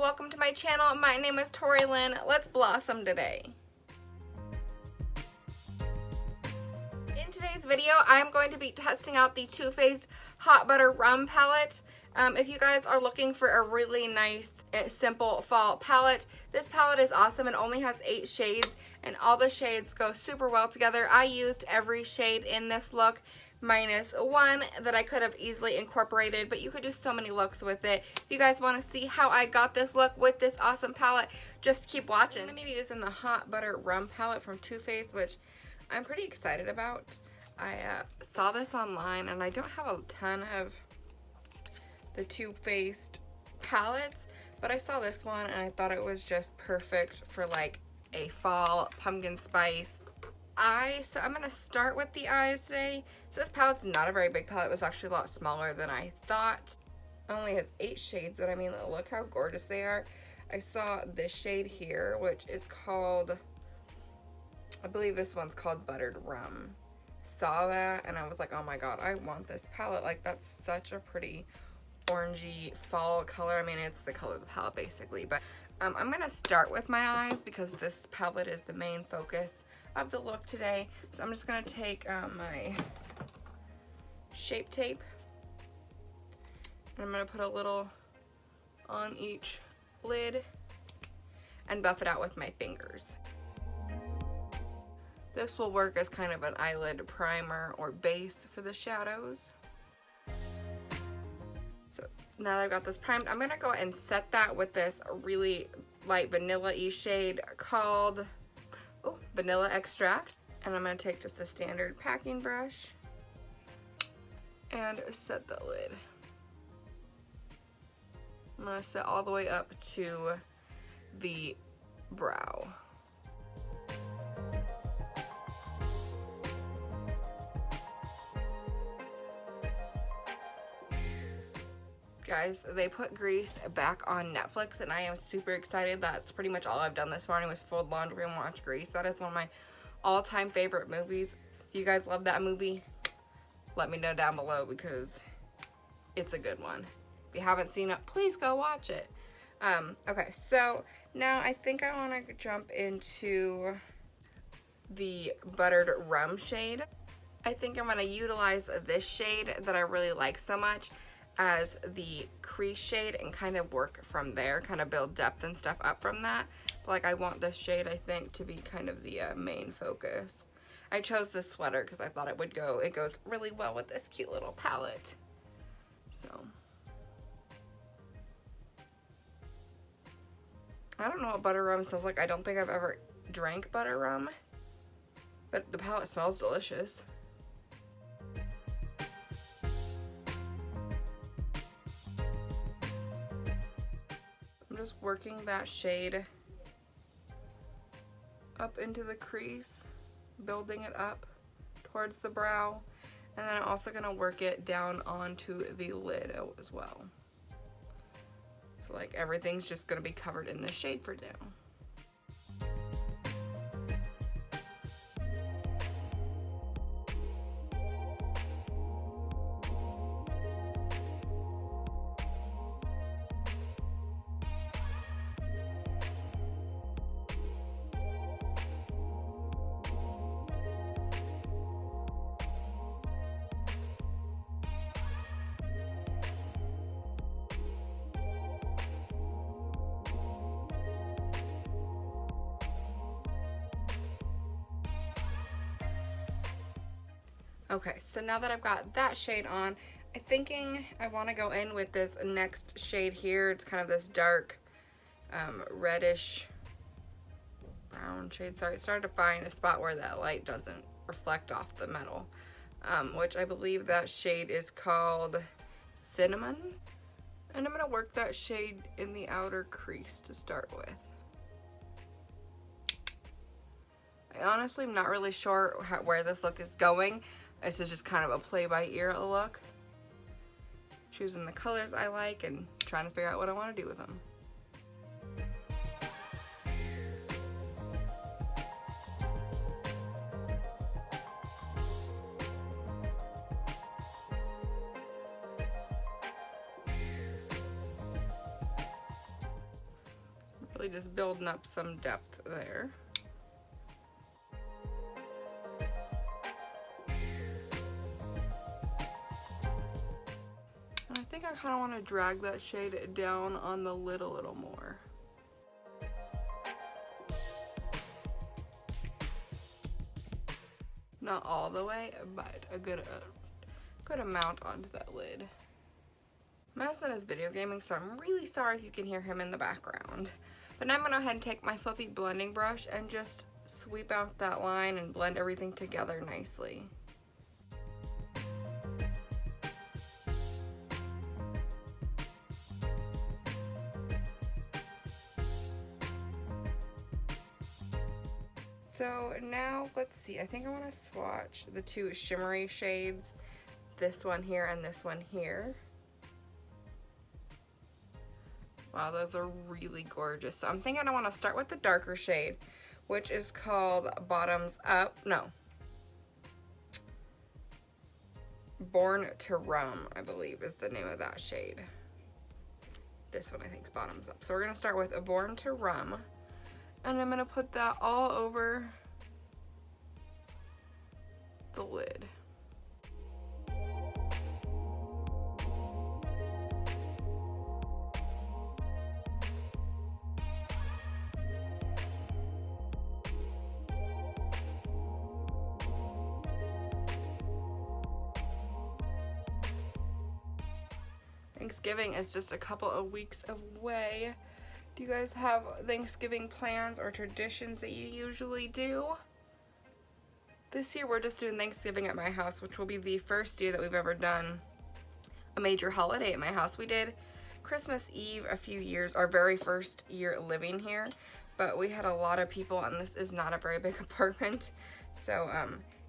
welcome to my channel. My name is Tori Lynn. Let's blossom today. In today's video, I'm going to be testing out the Too Faced Hot Butter Rum palette. If you guys are looking for a really nice, simple fall palette, this palette is awesome. It only has 8 shades, and all the shades go super well together. I used every shade in this look, minus one that I could have easily incorporated, but you could do so many looks with it. If you guys want to see how I got this look with this awesome palette, just keep watching. I'm going to be using the Hot Butter Rum palette from Too Faced, which I'm pretty excited about. I saw this online, and I don't have a ton of the Too Faced palettes, but I saw this one and I thought it was just perfect for like a fall pumpkin spice. So I'm going to start with the eyes today. So this palette's not a very big palette. It was actually a lot smaller than I thought. It only has 8 shades, but I mean, look how gorgeous they are. I saw this shade here, which is called, I believe this one's called Buttered Rum. Saw that and I was like, oh my god, I want this palette. Like, that's such a pretty orangey fall color. I mean, it's the color of the palette basically, but I'm going to start with my eyes because this palette is the main focus of the look today. So I'm just going to take my Shape Tape, and I'm going to put a little on each lid and buff it out with my fingers. This will work as kind of an eyelid primer or base for the shadows. So now that I've got this primed, I'm going to go ahead and set that with this really light vanilla-y shade called Vanilla Extract. And I'm going to take just a standard packing brush and set the lid. I'm going to set all the way up to the brow. Guys, they put Grease back on Netflix, and I am super excited. That's pretty much all I've done this morning was fold laundry and watch Grease. That is one of my all-time favorite movies. If you guys love that movie, let me know down below because it's a good one. If you haven't seen it, please go watch it. Okay, so now I think I want to jump into the Buttered Rum shade. I think I'm going to utilize this shade that I really like so much as the crease shade and kind of work from there, kind of build depth and stuff up from that. But like, I want this shade, I think, to be kind of the main focus. I chose this sweater because I thought it goes really well with this cute little palette. So I don't know what butter rum smells like. I don't think I've ever drank butter rum, but the palette smells delicious. Just working that shade up into the crease, building it up towards the brow, and then I'm also going to work it down onto the lid as well. So like everything's just going to be covered in this shade for now. Okay, so now that I've got that shade on, I'm thinking I want to go in with this next shade here. It's kind of this dark reddish brown shade. Sorry, it's starting to find a spot where that light doesn't reflect off the metal, which I believe that shade is called Cinnamon. And I'm going to work that shade in the outer crease to start with. I honestly am not really sure where this look is going. This is just kind of a play-by-ear look. Choosing the colors I like and trying to figure out what I want to do with them. Really just building up some depth there. And I think I kind of want to drag that shade down on the lid a little more. Not all the way, but a good amount onto that lid. My husband is video gaming, so I'm really sorry if you can hear him in the background. But now I'm going to go ahead and take my fluffy blending brush and just sweep out that line and blend everything together nicely. So now, let's see, I think I want to swatch the two shimmery shades, this one here and this one here. Wow, those are really gorgeous. So I'm thinking I want to start with the darker shade, which is called Bottoms Up. No. Born to Rum, I believe, is the name of that shade. This one I think is Bottoms Up. So we're going to start with a Born to Rum. And I'm going to put that all over the lid. Thanksgiving is just a couple of weeks away. Do you guys have Thanksgiving plans or traditions that you usually do? This year we're just doing Thanksgiving at my house, which will be the first year that we've ever done a major holiday at my house. We did Christmas Eve a few years, our very first year living here, but we had a lot of people and this is not a very big apartment. So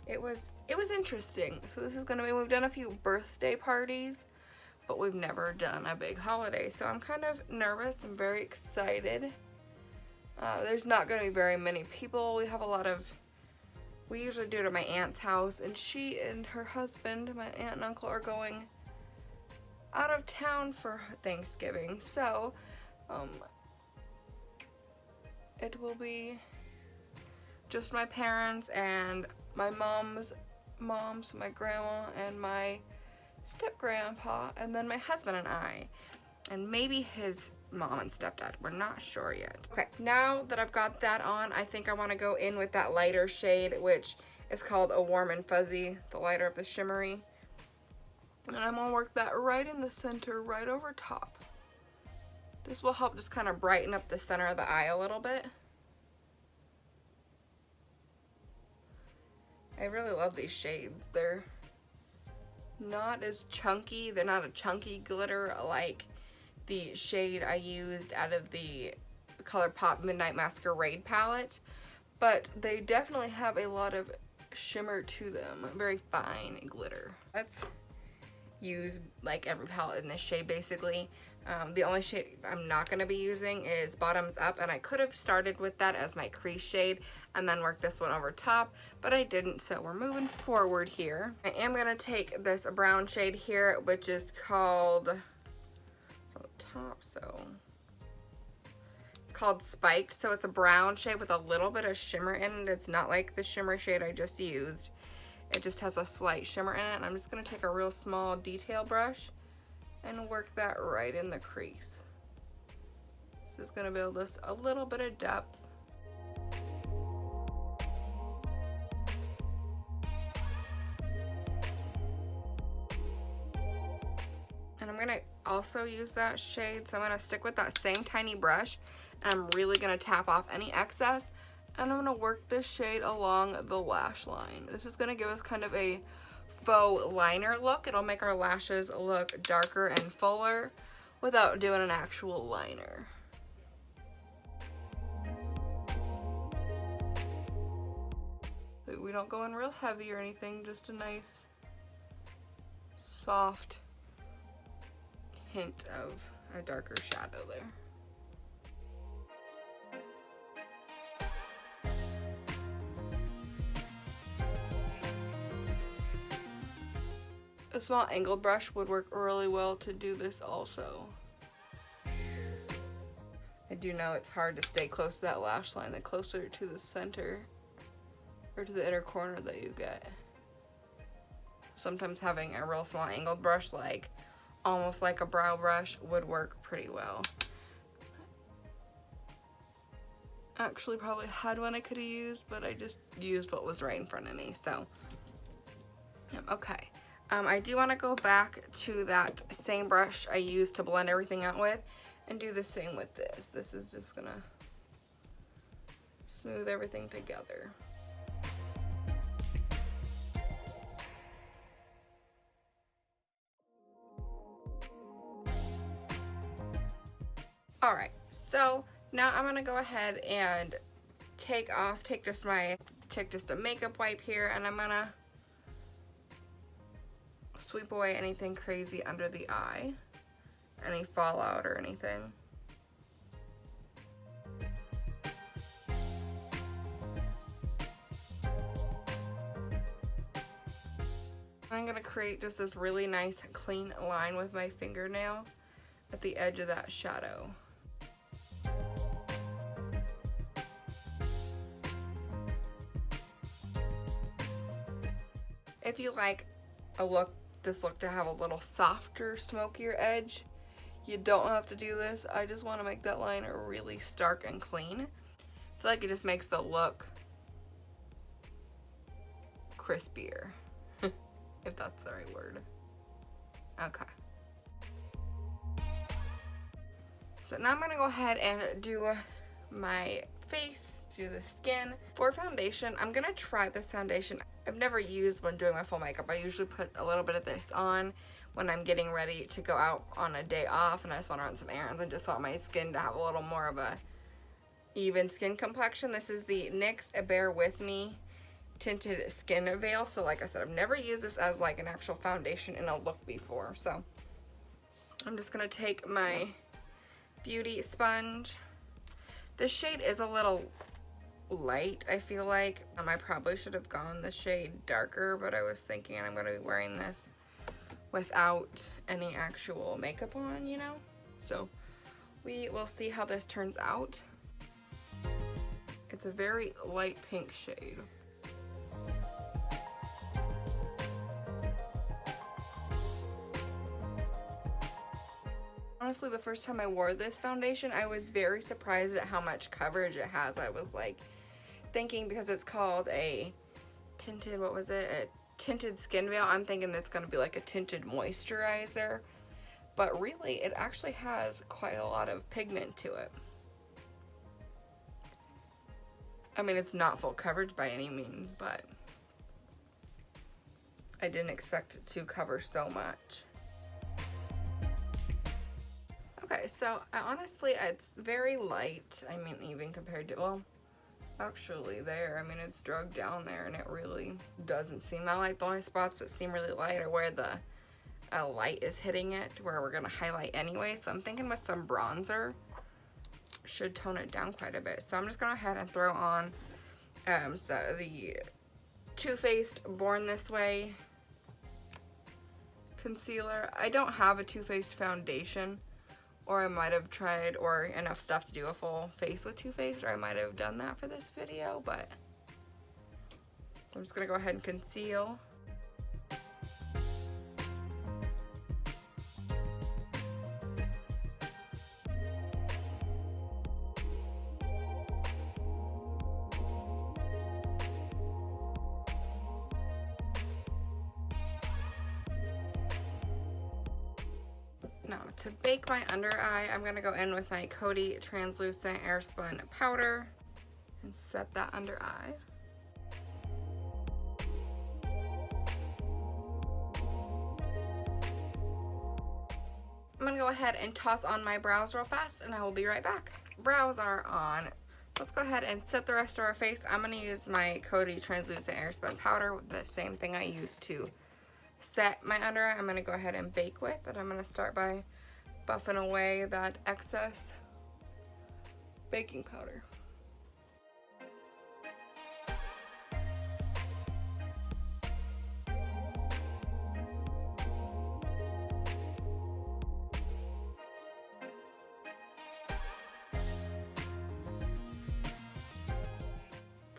it was interesting. So this is gonna be, we've done a few birthday parties, but we've never done a big holiday. So I'm kind of nervous and very excited. There's not gonna be very many people. We usually do it at my aunt's house, and she and her husband, my aunt and uncle, are going out of town for Thanksgiving. So it will be just my parents and my mom's my grandma and my step-grandpa, and then my husband and I, and maybe his mom and stepdad. We're not sure yet. Okay, now that I've got that on, I think I want to go in with that lighter shade, which is called a Warm and Fuzzy, the lighter of the shimmery. And I'm going to work that right in the center, right over top. This will help just kind of brighten up the center of the eye a little bit. I really love these shades. They're not as chunky. They're not a chunky glitter like the shade I used out of the ColourPop Midnight Masquerade palette, but they definitely have a lot of shimmer to them. Very fine glitter. Let's use like every palette in this shade basically. The only shade I'm not going to be using is Bottoms Up, and I could have started with that as my crease shade and then worked this one over top, but I didn't, so we're moving forward here. I am going to take this brown shade here, which is called, it's on the top, so it's called Spiked. So it's a brown shade with a little bit of shimmer in it. It's not like the shimmer shade I just used. It just has a slight shimmer in it, and I'm just going to take a real small detail brush and work that right in the crease. This is going to build us a little bit of depth. And I'm going to also use that shade, so I'm going to stick with that same tiny brush, and I'm really going to tap off any excess, and I'm going to work this shade along the lash line. This is going to give us kind of a faux liner look. It'll make our lashes look darker and fuller without doing an actual liner. We don't go in real heavy or anything, just a nice soft hint of a darker shadow there. A small angled brush would work really well to do this also. I do know it's hard to stay close to that lash line. The closer to the center or to the inner corner that you get. Sometimes having a real small angled brush, like almost like a brow brush, would work pretty well. Actually probably had one I could have used, but I just used what was right in front of me, so. Okay. I do want to go back to that same brush I used to blend everything out with and do the same with this. This is just gonna smooth everything together. Alright, so now I'm gonna go ahead and take just a makeup wipe here, and I'm gonna sweep away anything crazy under the eye, any fallout or anything. I'm gonna create just this really nice clean line with my fingernail at the edge of that shadow. If you like this look to have a little softer, smokier edge, you don't have to do this. I just want to make that line really stark and clean. I feel like it just makes the look crispier, if that's the right word. Okay. So now I'm going to go ahead and do my face, do the skin. For foundation, I'm going to try this foundation. I've never used when doing my full makeup. I usually put a little bit of this on when I'm getting ready to go out on a day off and I just want to run some errands and just want my skin to have a little more of a even skin complexion. This is the NYX Bear With Me Tinted Skin Veil. So like I said, I've never used this as like an actual foundation in a look before. So I'm just going to take my beauty sponge. This shade is a little light, I feel like. I probably should have gone the shade darker, but I was thinking I'm going to be wearing this without any actual makeup on, you know? So we will see how this turns out. It's a very light pink shade. Honestly, the first time I wore this foundation, I was very surprised at how much coverage it has. I was like thinking, because it's called a tinted, what was it? A tinted skin veil. I'm thinking it's going to be like a tinted moisturizer. But really, it actually has quite a lot of pigment to it. I mean, it's not full coverage by any means, but I didn't expect it to cover so much. Okay, so honestly, it's very light. I mean, even compared to, well, actually there, I mean, it's drugged down there and it really doesn't seem that light. The only spots that seem really light are where the light is hitting it, where we're gonna highlight anyway. So I'm thinking with some bronzer should tone it down quite a bit. So I'm just gonna go ahead and throw on so the Too Faced Born This Way concealer. I don't have a Too Faced foundation, or I might have tried, or enough stuff to do a full face with Too Faced, or I might have done that for this video, but I'm just gonna go ahead and conceal. Now, to bake my under eye, I'm going to go in with my Coty Translucent Airspun Powder and set that under eye. I'm going to go ahead and toss on my brows real fast, and I will be right back. Brows are on. Let's go ahead and set the rest of our face. I'm going to use my Coty Translucent Airspun Powder, the same thing I used to set my under eye. I'm going to go ahead and bake with, and I'm going to start by buffing away that excess baking powder.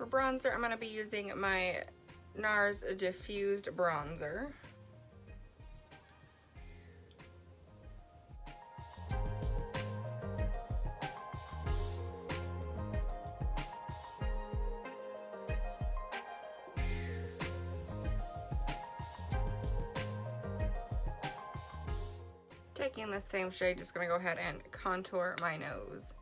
bronzer, I'm going to be using my NARS Diffused Bronzer. Taking the same shade, just going to go ahead and contour my nose.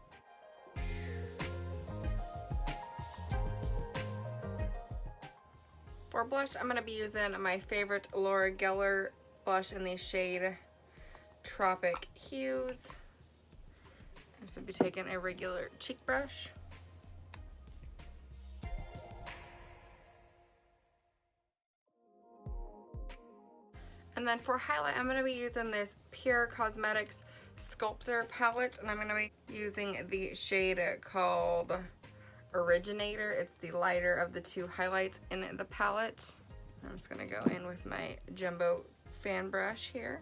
For blush, I'm going to be using my favorite Laura Geller blush in the shade Tropic Hues. I'm just going to be taking a regular cheek brush. And then for highlight, I'm going to be using this Pure Cosmetics Sculptor palette, and I'm going to be using the shade called Originator. It's the lighter of the two highlights in the palette. I'm just going to go in with my jumbo fan brush here.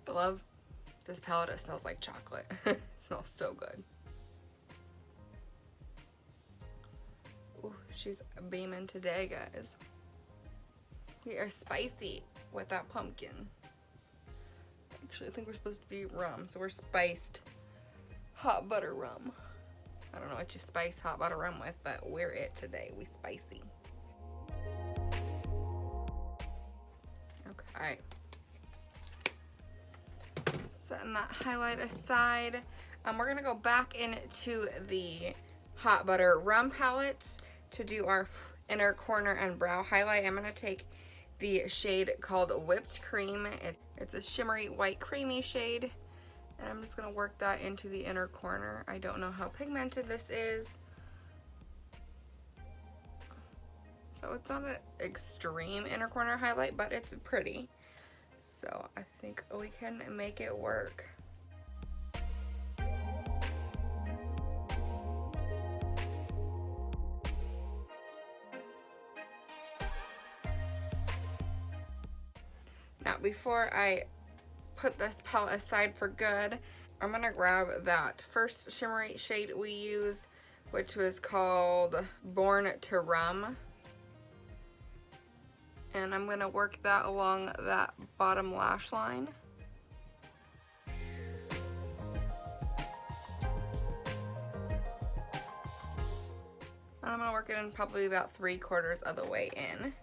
I love this palette. It smells like chocolate. It smells so good. Ooh, she's beaming today, guys. We are spicy with that pumpkin. Actually, I think we're supposed to be rum, so we're spiced hot butter rum. I don't know what you spice hot butter rum with, but we're it today. We spicy. Okay. Setting that highlight aside. We're gonna go back into the hot butter rum palette to do our inner corner and brow highlight. I'm gonna take the shade called Whipped Cream. It's a shimmery white creamy shade, and I'm just gonna work that into the inner corner. I don't know how pigmented this is, so it's not an extreme inner corner highlight, but it's pretty, so I think we can make it work. Now, before I put this palette aside for good, I'm gonna grab that first shimmery shade we used, which was called Born to Rum, and I'm gonna work that along that bottom lash line. And I'm gonna work it in probably about 3/4 of the way in.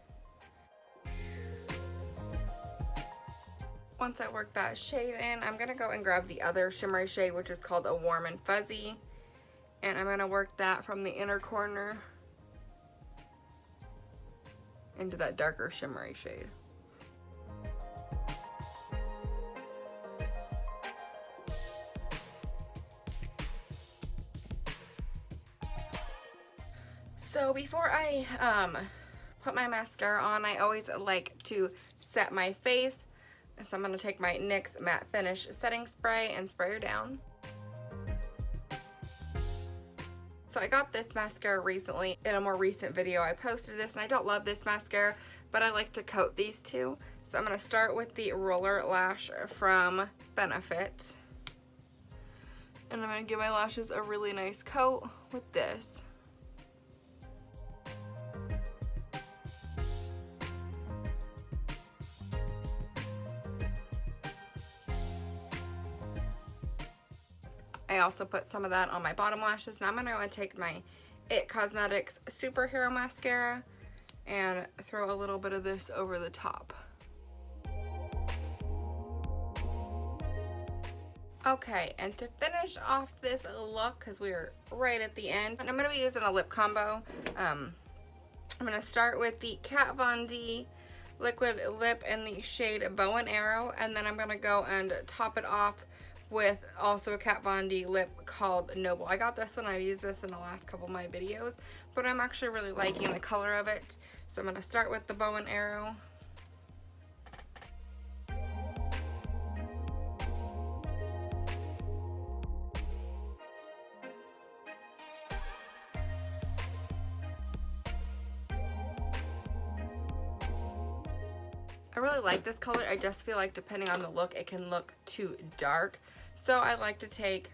Once I work that shade in, I'm gonna go and grab the other shimmery shade, which is called a Warm and Fuzzy, and I'm gonna work that from the inner corner into that darker shimmery shade. So before I put my mascara on, I always like to set my face. So I'm going to take my NYX Matte Finish Setting Spray and spray her down. So I got this mascara recently. In a more recent video I posted this, and I don't love this mascara, but I like to coat these two. So I'm going to start with the Roller Lash from Benefit. And I'm going to give my lashes a really nice coat with this. I also put some of that on my bottom lashes. Now I'm going to go and take my It Cosmetics Superhero Mascara and throw a little bit of this over the top. Okay, and to finish off this look, because we're right at the end, I'm going to be using a lip combo. I'm going to start with the Kat Von D liquid lip in the shade Bow and Arrow, and then I'm going to go and top it off with also a Kat Von D lip called Noble. I got this one, I used this in the last couple of my videos, but I'm actually really liking the color of it. So I'm going to start with the Bow and Arrow. I really like this color. I just feel like depending on the look, it can look too dark. So I like to take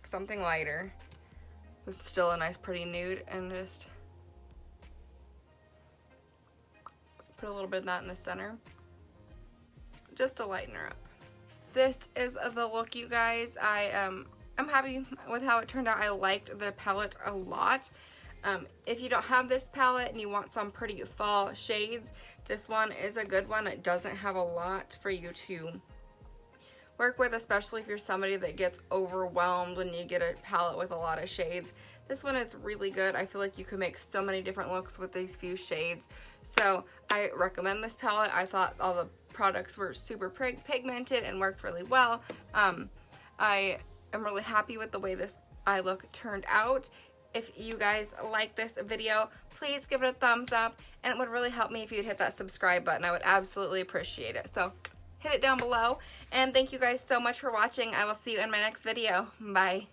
pick something lighter. It's still a nice pretty nude, and just put a little bit of that in the center. Just to lighten her up. This is the look, you guys. I'm happy with how it turned out. I liked the palette a lot. If you don't have this palette and you want some pretty fall shades, this one is a good one. It doesn't have a lot for you to work with, especially if you're somebody that gets overwhelmed when you get a palette with a lot of shades. This one is really good. I feel like you can make so many different looks with these few shades. So I recommend this palette. I thought all the products were super pigmented and worked really well. I am really happy with the way this eye look turned out. If you guys like this video, please give it a thumbs up, and it would really help me if you'd hit that subscribe button. I would absolutely appreciate it. So hit it down below, and thank you guys so much for watching. I will see you in my next video. Bye.